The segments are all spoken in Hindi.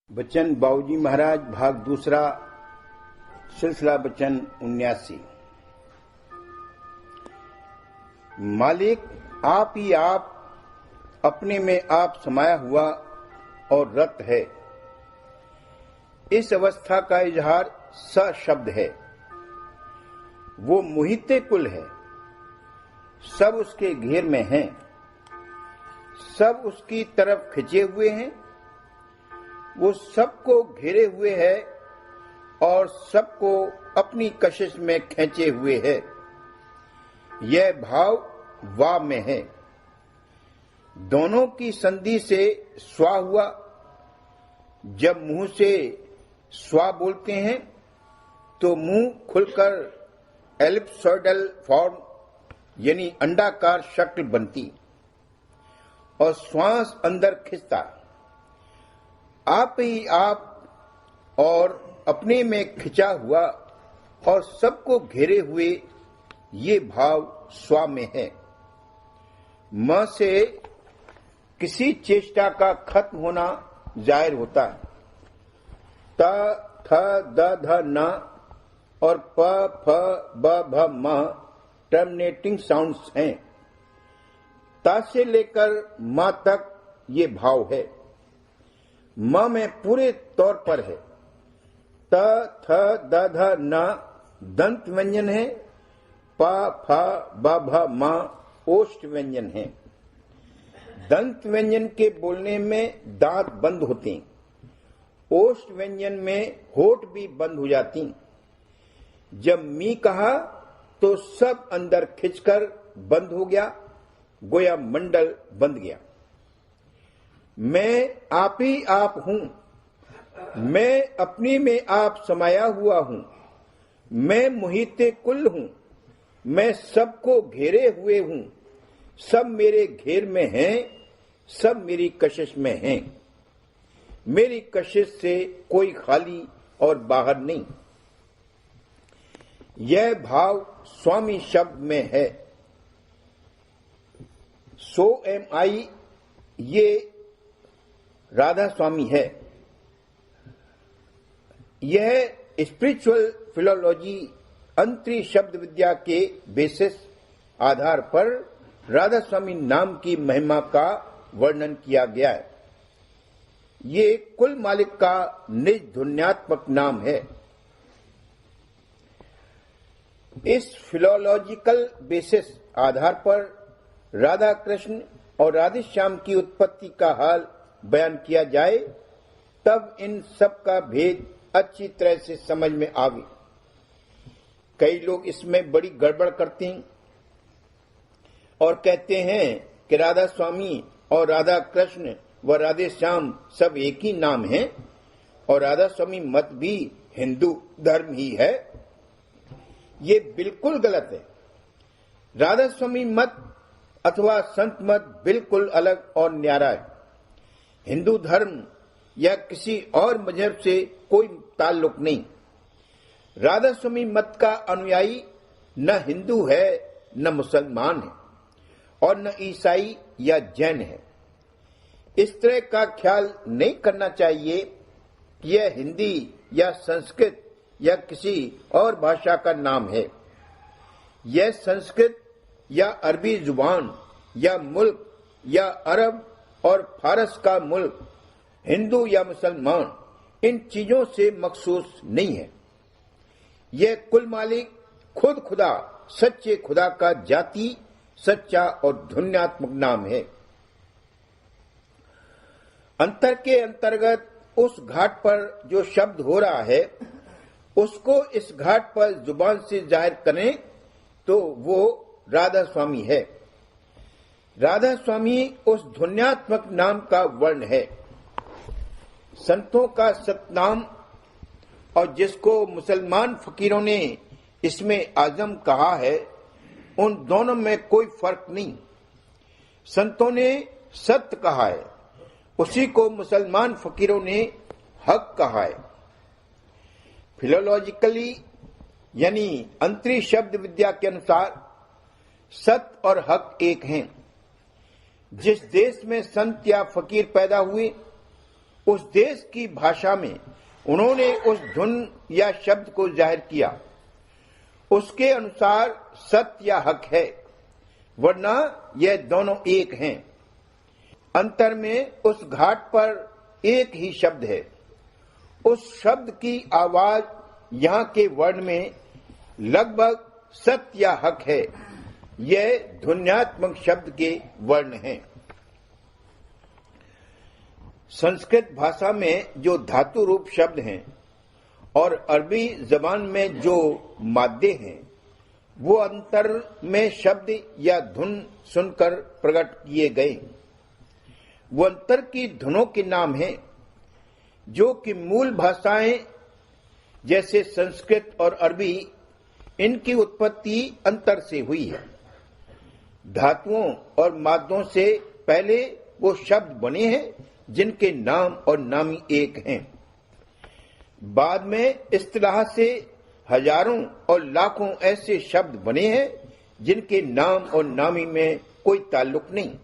बच्चन बाबूजी महाराज भाग दूसरा सिलसिला बच्चन 79। मालिक आप ही आप अपने में आप समाया हुआ और रत है। इस अवस्था का इजहार स शब्द है। वो मुहिते कुल है, सब उसके घेर में हैं, सब उसकी तरफ खिंचे हुए हैं। वो सबको घेरे हुए है और सबको अपनी कशिश में खींचे हुए है। यह भाव वा में है। दोनों की संधि से स्वा हुआ। जब मुंह से स्वा बोलते हैं तो मुंह खुलकर एलिप्सोइडल फॉर्म यानी अंडाकार शक्ल बनती और श्वास अंदर खिंचता। आप ही आप और अपने में खिंचा हुआ और सबको घेरे हुए ये भाव स्वा में है। म से किसी चेष्टा का खत्म होना जाहिर होता है। त थ द ध न और प फ ब भ म टर्मिनेटिंग साउंड्स हैं। ता से लेकर म तक ये भाव है। म में पूरे तौर पर है। त थ द ध न दंत व्यंजन है। प फ ब भ म ओष्ठ व्यंजन है। दंत व्यंजन के बोलने में दांत बंद होते हैं। ओष्ठ व्यंजन में होठ भी बंद हो जाती। जब मी कहा तो सब अंदर खिंचकर बंद हो गया, गोया मंडल बंद गया। मैं आप ही आप हूं। मैं अपने में आप समाया हुआ हूं। मैं मुहिते कुल हूं। मैं सबको घेरे हुए हूं। सब मेरे घेर में हैं, सब मेरी कशिश में हैं। मेरी कशिश से कोई खाली और बाहर नहीं। यह भाव स्वामी शब्द में है। सो एम आई ये राधा स्वामी है। यह स्पिरिचुअल फिलोलॉजी अंतरी शब्द विद्या के बेसिस आधार पर राधा स्वामी नाम की महिमा का वर्णन किया गया है। ये कुल मालिक का निज ध्वन्यात्मक नाम है। इस फिलोलॉजिकल बेसिस आधार पर राधा कृष्ण और राधे श्याम की उत्पत्ति का हाल बयान किया जाए तब इन सब का भेद अच्छी तरह से समझ में आवे। कई लोग इसमें बड़ी गड़बड़ करते हैं और कहते हैं कि राधा स्वामी और राधा कृष्ण व राधे श्याम सब एक ही नाम है और राधा स्वामी मत भी हिंदू धर्म ही है। ये बिल्कुल गलत है। राधा स्वामी मत अथवा संत मत बिल्कुल अलग और न्यारा है। हिंदू धर्म या किसी और मजहब से कोई ताल्लुक नहीं। राधा स्वामी मत का अनुयायी न हिंदू है, न मुसलमान है और न ईसाई या जैन है। इस तरह का ख्याल नहीं करना चाहिए कि यह हिंदी या संस्कृत या किसी और भाषा का नाम है। यह संस्कृत या अरबी जुबान या मुल्क या अरब और फारस का मुल्क, हिंदू या मुसलमान, इन चीजों से मखसूस नहीं है। यह कुल मालिक खुद खुदा, सच्चे खुदा का जाति, सच्चा और ध्वन्यात्मक नाम है। अंतर के अंतर्गत उस घाट पर जो शब्द हो रहा है उसको इस घाट पर जुबान से जाहिर करें तो वो राधा स्वामी है। राधा स्वामी उस ध्वन्यात्मक नाम का वर्ण है। संतों का सतनाम और जिसको मुसलमान फकीरों ने इसमें आजम कहा है, उन दोनों में कोई फर्क नहीं। संतों ने सत्य कहा है, उसी को मुसलमान फकीरों ने हक कहा है। फिलोलॉजिकली यानी अंतरी शब्द विद्या के अनुसार सत्य और हक एक हैं। जिस देश में संत या फकीर पैदा हुए उस देश की भाषा में उन्होंने उस धुन या शब्द को जाहिर किया। उसके अनुसार सत्य या हक है, वरना यह दोनों एक हैं। अंतर में उस घाट पर एक ही शब्द है। उस शब्द की आवाज यहाँ के वर्ण में लगभग सत्य या हक है। यह ध्वन्यात्मक शब्द के वर्ण हैं। संस्कृत भाषा में जो धातु रूप शब्द हैं और अरबी जबान में जो मादे हैं, वो अंतर में शब्द या धुन सुनकर प्रकट किए गए। वो अंतर की धुनों के नाम हैं, जो कि मूल भाषाएं जैसे संस्कृत और अरबी, इनकी उत्पत्ति अंतर से हुई है। धातुओं और मादों से पहले वो शब्द बने हैं जिनके नाम और नामी एक हैं। बाद में इस्तिलाह से हजारों और लाखों ऐसे शब्द बने हैं जिनके नाम और नामी में कोई ताल्लुक नहीं।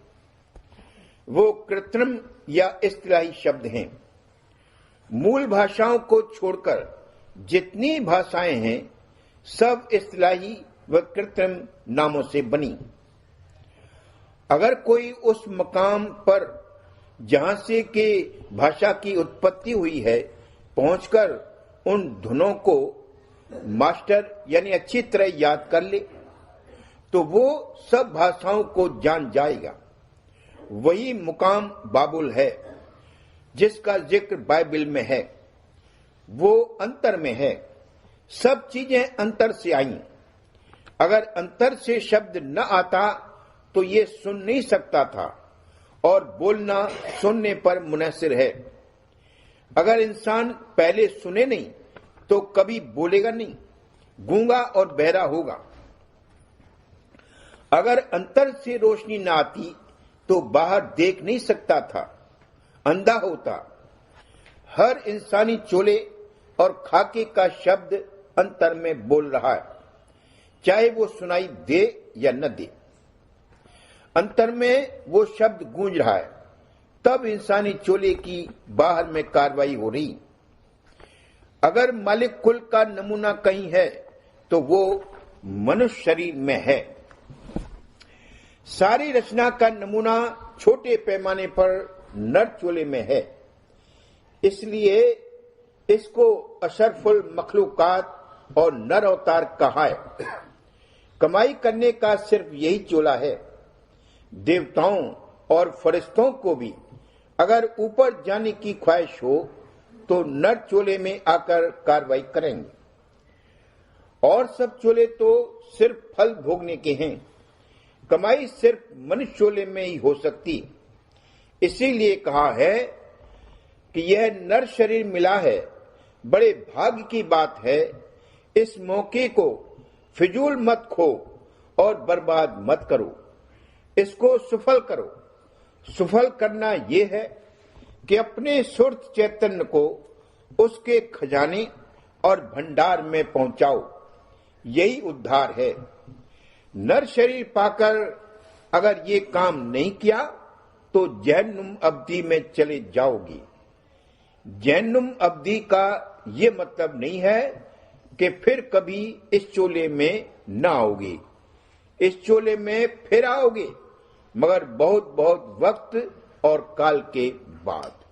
वो कृत्रिम या इस्तिलाही शब्द हैं। मूल भाषाओं को छोड़कर जितनी भाषाएं हैं, सब इस्तिलाही व कृत्रिम नामों से बनी। अगर कोई उस मकाम पर जहां से के भाषा की उत्पत्ति हुई है पहुंचकर उन धुनों को मास्टर यानी अच्छी तरह याद कर ले, तो वो सब भाषाओं को जान जाएगा। वही मुकाम बाबुल है जिसका जिक्र बाइबल में है। वो अंतर में है। सब चीजें अंतर से आई। अगर अंतर से शब्द न आता तो ये सुन नहीं सकता था, और बोलना सुनने पर मुनहसिर है। अगर इंसान पहले सुने नहीं तो कभी बोलेगा नहीं, गूंगा और बहरा होगा। अगर अंतर से रोशनी न आती तो बाहर देख नहीं सकता था, अंधा होता। हर इंसानी चोले और खाके का शब्द अंतर में बोल रहा है, चाहे वो सुनाई दे या न दे। अंतर में वो शब्द गूंज रहा है, तब इंसानी चोले की बाहर में कार्रवाई हो रही। अगर मालिक कुल का नमूना कहीं है तो वो मनुष्य शरीर में है। सारी रचना का नमूना छोटे पैमाने पर नर चोले में है। इसलिए इसको अशरफुल मखलूकात और नर अवतार कहा है। कमाई करने का सिर्फ यही चोला है। देवताओं और फरिश्तों को भी अगर ऊपर जाने की ख्वाहिश हो तो नर चोले में आकर कार्रवाई करेंगे। और सब चोले तो सिर्फ फल भोगने के हैं। कमाई सिर्फ मनुष्य चोले में ही हो सकती। इसीलिए कहा है कि यह नर शरीर मिला है, बड़े भाग्य की बात है। इस मौके को फिजूल मत खो और बर्बाद मत करो, इसको सफल करो। सफल करना यह है कि अपने सुर्त चैतन्य को उसके खजाने और भंडार में पहुंचाओ। यही उद्धार है। नर शरीर पाकर अगर ये काम नहीं किया तो जहन्नुम अवधि में चले जाओगी। जहन्नुम अवधि का ये मतलब नहीं है कि फिर कभी इस चोले में न आओगे। इस चोले में फिर आओगे, मगर बहुत बहुत वक्त और काल के बाद।